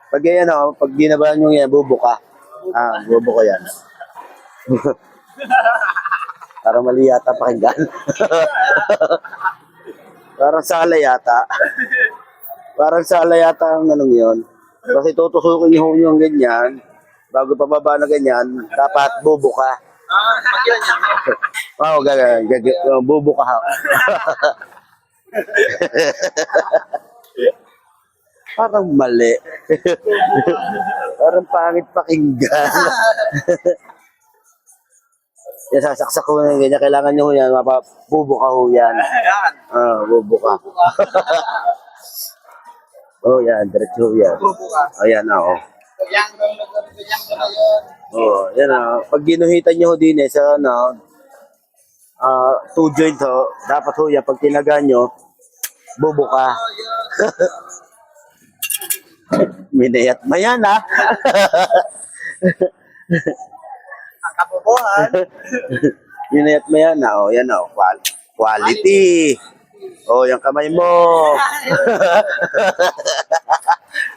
Pag yan, pag ginabahan nyo yan, bubuka. Bubuka yan. Parang mali yata pakinggan. Parang sala yata. Parang sala yata ang anong yun. Kasi tutusukin nyo yung ganyan. Bago pababa na ganyan, dapat bubuka. Magilan niya. Oo, bubuka ha. Parang mali. Parang pangit pakinggan. Yan, sasaksak ko na ganyan. Kailangan nyo yan, bubuka ho yan. Ayan. Bubuka. Oh, yan, diretso yan. Bubuka. Ayan na, oh. Yang ko na yun. Oh, yan na. Pag ginuhitan nyo din sa two joint ho, dapat ho yan, pag tinaga nyo, bubuka. Minayat mo yan, ha? Ang kabubuhan. Minayat mo yan, ha? Oh, yan, oh. Quality. Oh, yung kamay mo.